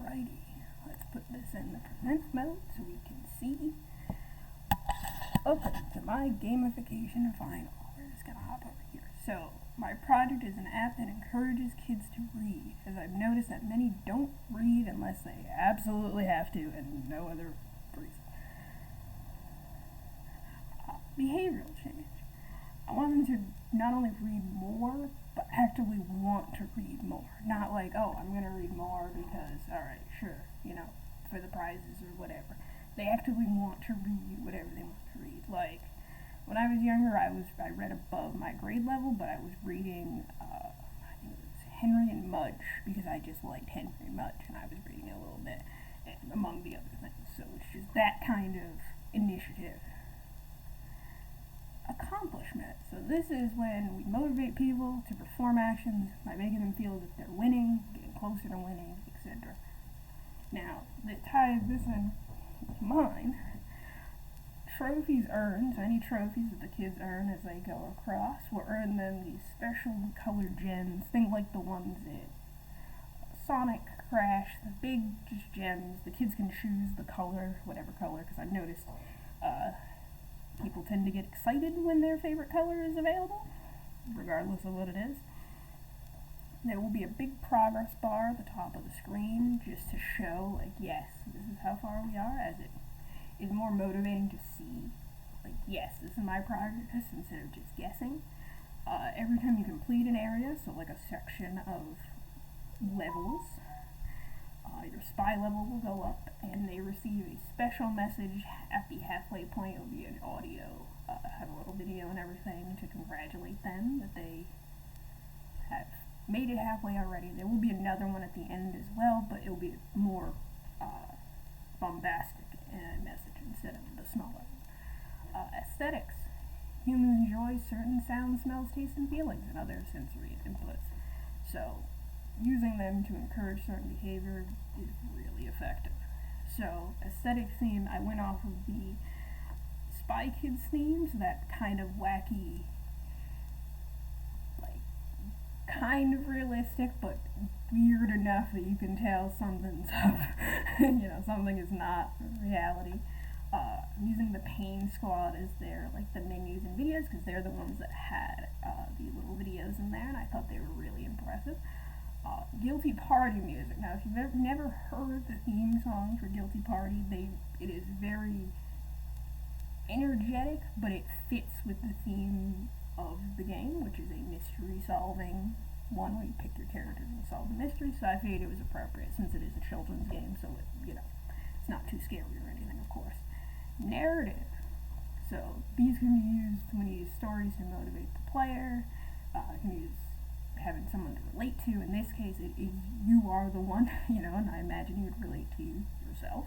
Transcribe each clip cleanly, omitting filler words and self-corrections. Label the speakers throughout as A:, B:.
A: Alrighty, let's put this in the present mode so we can see. Open to my gamification final. We're just gonna hop over here. So, my project is an app that encourages kids to read, as I've noticed that many don't read unless they absolutely have to and no other reason. Behavioral change. I want them to not only read more, but actively want to read more. Not like, oh, I'm going to read more because, alright, sure, for the prizes or whatever. They actively want to read whatever they want to read. Like, when I was younger, I read above my grade level, but I was reading, I think it was Henry and Mudge, because I just liked Henry Mudge, and I was reading it a little bit, and among the other things. So it's just that kind of initiative. Accomplishment. So this is when we motivate people to perform actions by making them feel that they're winning, getting closer to winning, etc. Now, that ties this in to mine. Trophies earned, so any trophies that the kids earn as they go across will earn them these special colored gems, things like the ones in Sonic, Crash, the big just gems. The kids can choose the color, whatever color, because I've noticed people tend to get excited when their favorite color is available, regardless of what it is. There will be a big progress bar at the top of the screen just to show, like, yes, this is how far we are, as it is more motivating to see, like, yes, this is my progress instead of just guessing. Every time you complete an area, so like a section of levels, your spy level will go up, and they receive a special message at the halfway point. It will be an audio, have a little video and everything to congratulate them that they have made it halfway already. There will be another one at the end as well, but it will be more bombastic message instead of the smaller. Aesthetics. Humans enjoy certain sounds, smells, tastes, and feelings, and other sensory inputs. So, using them to encourage certain behavior is really effective. So, aesthetic theme, I went off of the Spy Kids themes, that kind of wacky, like, kind of realistic, but weird enough that you can tell something's up. Something is not reality. Using the Pain Squad as their, like, the menus and videos, because they're the ones that had the little videos in there, and I thought they were really impressive. Guilty Party music. Now, if you've never heard the theme song for Guilty Party, it is very energetic, but it fits with the theme of the game, which is a mystery solving one where you pick your characters and solve the mystery. So I figured it was appropriate since it is a children's game, so it's not too scary or anything, of course. Narrative. So these can be used when you use stories to motivate the player. You can use having someone to relate to. In this case, it is you are the one, and I imagine you would relate to you yourself.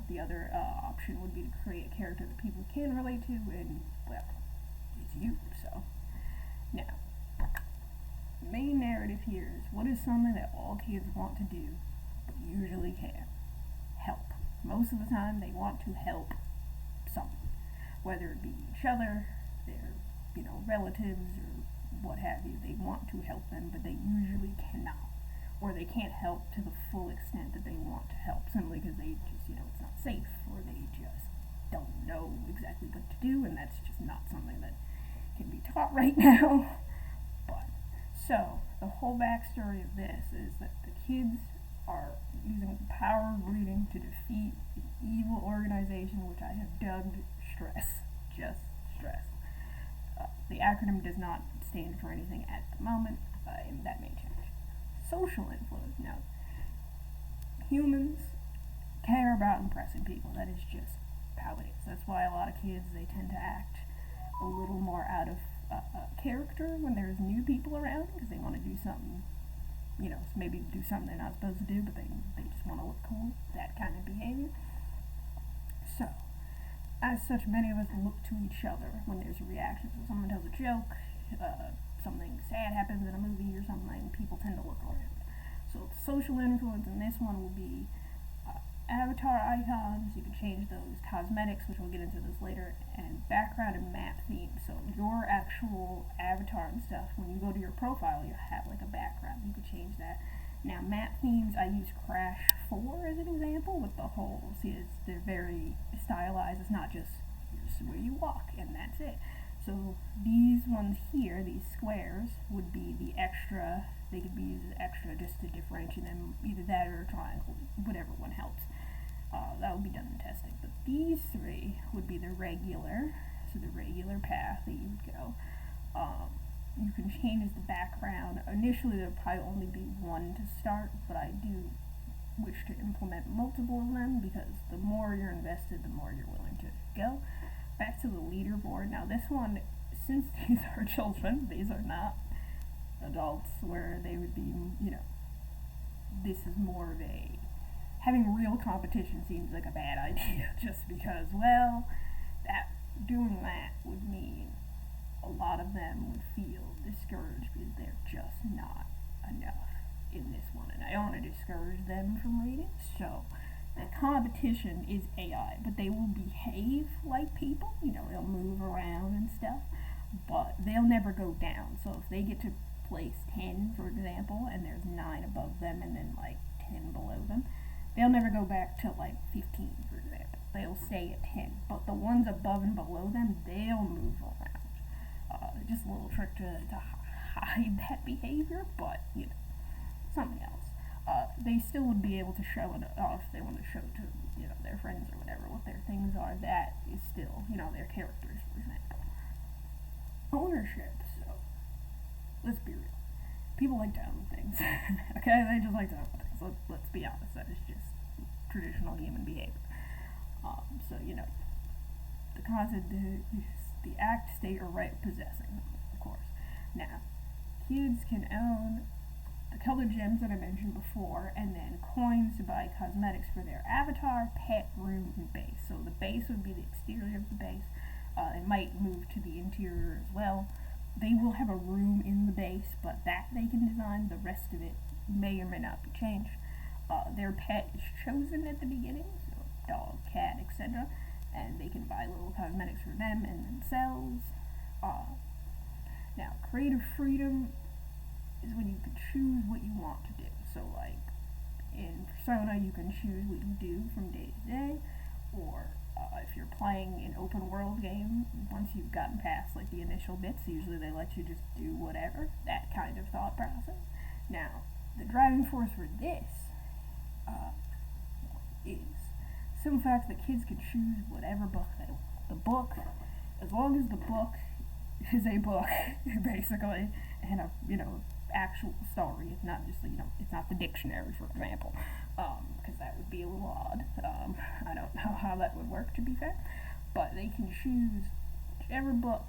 A: The other option would be to create a character that people can relate to, and, well, it's you, so. Now, the main narrative here is what is something that all kids want to do, but usually can't? Help. Most of the time, they want to help someone, whether it be each other, their relatives, or what have you. They want to help them, but they usually cannot, or they can't help to the full extent that they want to help, simply because they just, it's not safe, or they just don't know exactly what to do, and that's just not something that can be taught right now. So, the whole backstory of this is that the kids are using the power of reading to defeat the evil organization, which I have dubbed Stress. Just Stress. The acronym does not stand for anything at the moment, and that may change. Social influence. Now, humans care about impressing people. That is just how it is. That's why a lot of kids, they tend to act a little more out of character when there's new people around, because they want to do something, maybe do something they're not supposed to do, but they just want to look cool. That kind of behavior. So, as such, many of us look to each other when there's a reaction. So someone tells a joke, something sad happens in a movie or something, people tend to look around. So social influence in this one will be avatar icons, you can change those, cosmetics, which we'll get into this later, and background and map theme. So your actual avatar and stuff, when you go to your profile, you have like a background, you can change that. Now map themes, I use Crash 4 as an example with the whole, see they're very stylized, it's not just here's where you walk and that's it. So these ones here, these squares, would be the extra, they could be used as extra just to differentiate them, either that or a triangle, whatever one helps. That would be done in testing. But these three would be the regular, so the regular path that you would go. You can change the background. Initially there would probably only be one to start, but I do wish to implement multiple of them because the more you're invested, the more you're willing to go. Back to the leaderboard. Now this one, since these are children, these are not adults where they would be, this is more of a, having real competition seems like a bad idea just because, well, doing that would mean a lot of them would feel discouraged because they're just not enough in this one, and I don't want to discourage them from reading, so the competition is AI, but they will behave like people, they'll move around and stuff, but they'll never go down. So if they get to place 10, for example, and there's 9 above them and then like 10 below them, they'll never go back to like 15, for example. They'll stay at 10, but the ones above and below them, they'll move around. Just a little trick to hide that behavior, but something else. They still would be able to show it off if they want to show to their friends or whatever what their things are. That is still their characters, for example. Ownership. So let's be real. People like to own things. Okay, they just like to own things. Let's be honest. That is just traditional human behavior. So the concept, the act, state, or right of possessing them, of course. Now, kids can own the colored gems that I mentioned before, and then coins to buy cosmetics for their avatar, pet, room, and base. So the base would be the exterior of the base. It might move to the interior as well. They will have a room in the base, but that they can design. The rest of it may or may not be changed. Their pet is chosen at the beginning, so dog, cat, etc., and they can buy little cosmetics for them and themselves. Now, creative freedom is when you can choose what you want to do. So like in Persona, you can choose what you do from day to day, or if you're playing an open world game, once you've gotten past like the initial bits, usually they let you just do whatever, that kind of thought process. Now, the driving force for this is simple fact that kids can choose whatever book they want. The book, as long as the book is a book, basically, and a actual story. It's not just it's not the dictionary, for example, because that would be a little odd. I don't know how that would work, to be fair, but they can choose whichever book.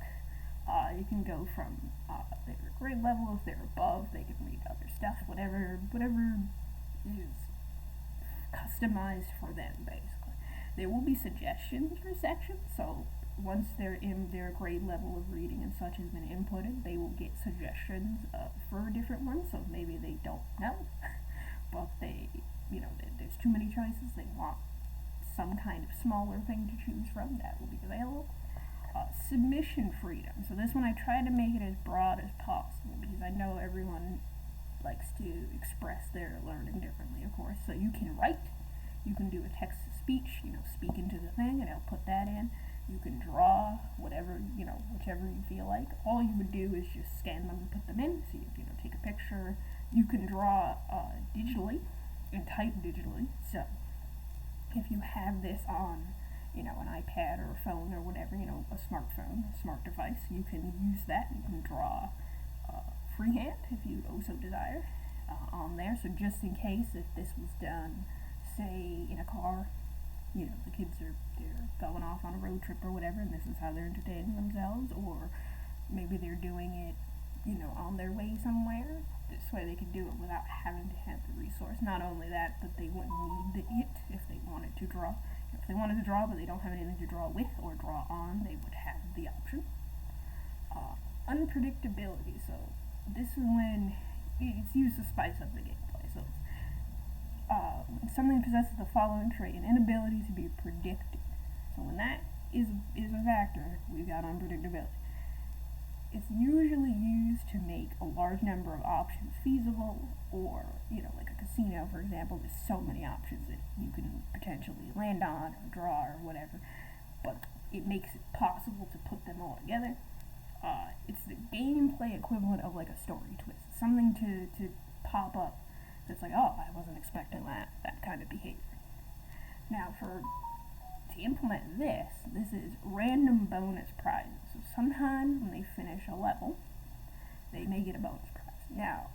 A: You can go from their grade level. If they're above, they can read other stuff, whatever is customized for them, basically. There will be suggestions for sections, so once they're in their grade level of reading and such has been inputted, they will get suggestions for different ones, so maybe they don't know, but there's too many choices, they want some kind of smaller thing to choose from, that will be available. Submission freedom. So this one I try to make it as broad as possible because I know everyone likes to express their learning differently, of course. So you can write, you can do a text-to-speech, speak into the thing and it'll put that in. You can draw, whatever, whichever you feel like. All you would do is just scan them and put them in. So you take a picture. You can draw digitally and type digitally. So if you have this on an iPad or a phone or whatever, a smartphone, a smart device, you can use that. You can draw freehand if you so desire on there. So just in case, if this was done, say, in a car, the kids they're going off on a road trip or whatever, and this is how they're entertaining themselves, or maybe they're doing it, on their way somewhere. This way they could do it without having to have the resource. Not only that, but they wouldn't need it if they wanted to draw. If they wanted to draw but they don't have anything to draw with or draw on, they would have the option. Unpredictability. So this is when it's used to spice up the gameplay. So it's something possesses the following trait: an inability to be predicted. So when that is a factor, we've got unpredictability. It's usually used to make a large number of options feasible, or, like a casino, for example, there's so many options that you can potentially land on or draw or whatever, but it makes it possible to put them all together. It's the gameplay equivalent of like a story twist, something to pop up that's like, oh, I wasn't expecting that kind of behavior. Now, to implement this is random bonus prizes. So sometimes when they finish a level, they may get a bonus prize. Now,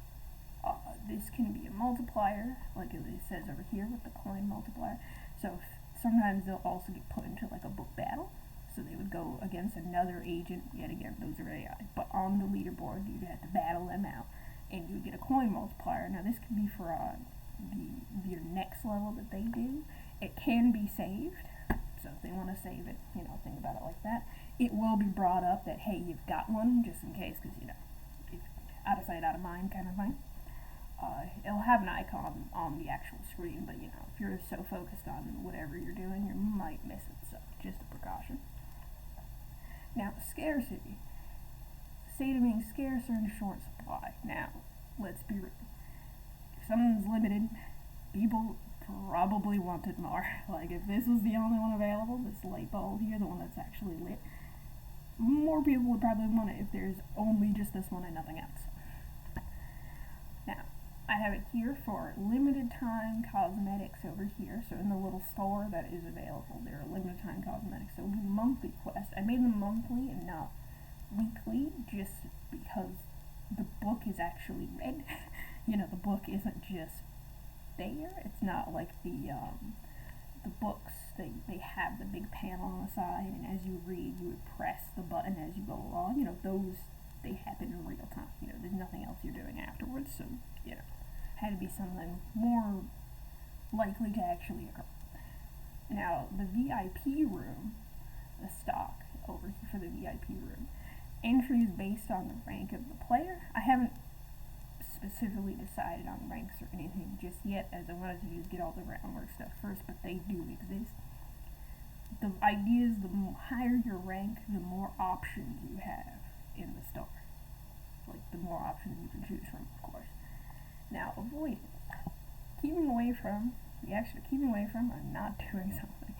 A: this can be a multiplier, like it says over here with the coin multiplier. So sometimes they'll also get put into like a book battle. So they would go against another agent. Yet again, those are AI. But on the leaderboard, you'd have to battle them out, and you would get a coin multiplier. Now, this could be for your next level that they do. It can be saved. So if they want to save it, think about it like that. It will be brought up that, hey, you've got one, just in case, because, if out of sight, out of mind kind of thing. It'll have an icon on the actual screen, but, if you're so focused on whatever you're doing, you might miss it, so just a precaution. Now, scarcity. Say to being scarce or in short supply. Now, let's be real. If something's limited, people probably wanted more. Like, if this was the only one available, this light bulb here, the one that's actually lit, more people would probably want it if there's only just this one and nothing else. Now, I have it here for limited time cosmetics over here. So in the little store that is available, there are limited time cosmetics. So monthly quest. I made them monthly and not weekly, just because the book is actually read. The book isn't just there. It's not like the books. They have the big panel on the side, and as you read, you would press the button as you go along. Those, they happen in real time. There's nothing else you're doing afterwards. So had to be something more likely to actually occur. Now, the VIP room, the stock over here for the VIP room, entry is based on the rank of the player. I haven't specifically decided on ranks or anything just yet, as I wanted to just get all the groundwork stuff first, but they do exist. The idea is the higher your rank, the more options you have in the store. Like, the more options you can choose from, of course. Now, avoidance. Keeping away from or not doing something.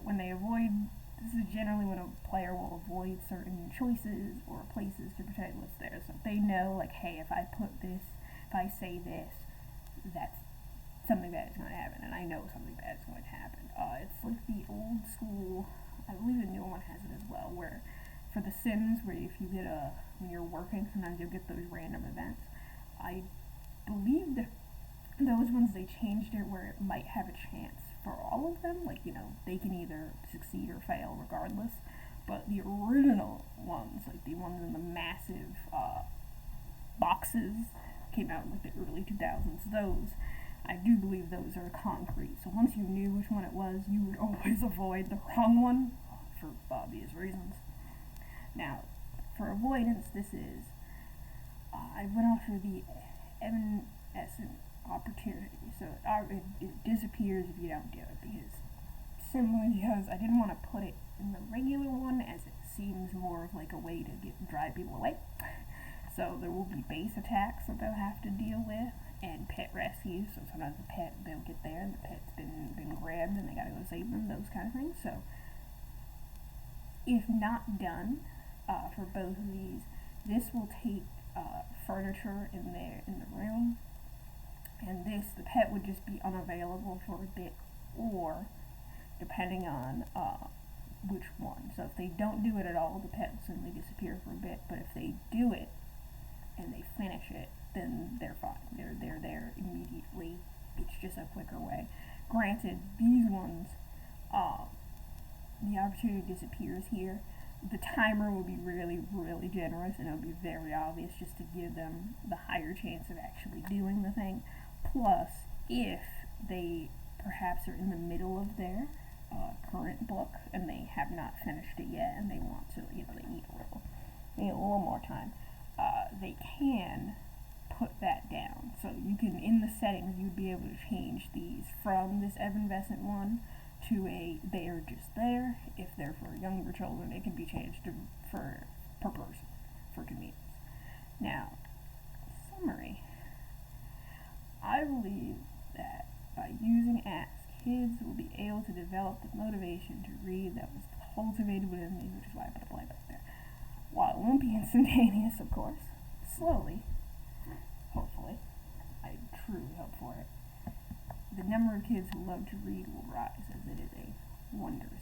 A: When they avoid, this is generally when a player will avoid certain choices or places to protect what's there. So if they know, like, hey, if I say this, that's something bad is going to happen, and I know something bad is going to happen. It's like the old school, I believe the new one has it as well, where for The Sims, where if you get when you're working, sometimes you'll get those random events. I believe that those ones, they changed it where it might have a chance for all of them, like, they can either succeed or fail regardless, but the original ones, like the ones in the massive boxes, came out in like the early 2000s, those, I do believe those are concrete, so once you knew which one it was, you would always avoid the wrong one, for obvious reasons. Now, for avoidance, this is, I went off for the evanescent opportunity, so it disappears if you don't do it, because I didn't want to put it in the regular one, as it seems more of like a way to drive people away. So there will be base attacks that they'll have to deal with, and pet rescues. So sometimes they'll get there and the pet's been grabbed and they gotta go save them, those kind of things. So if not done for both of these, this will take furniture in the room, and the pet would just be unavailable for a bit, or depending on which one. So if they don't do it at all, the pet will simply disappear for a bit, but if they do it and they finish it, then they're fine. They're there immediately. It's just a quicker way. Granted, these ones, the opportunity disappears here. The timer will be really, really generous, and it'll be very obvious just to give them the higher chance of actually doing the thing. Plus, if they perhaps are in the middle of their current book and they have not finished it yet, and they want to, they need a little more time, they can put that down. So you can, in the settings, you'd be able to change these from this evanescent one to a they are just there. If they're for younger children, it can be changed to per person for convenience. Now, summary. I believe that by using apps, kids will be able to develop the motivation to read that was cultivated within me, which is why I put a play back there. While it won't be instantaneous, of course, slowly, hopefully, I truly hope for it, the number of kids who love to read will rise, as it is a wondrous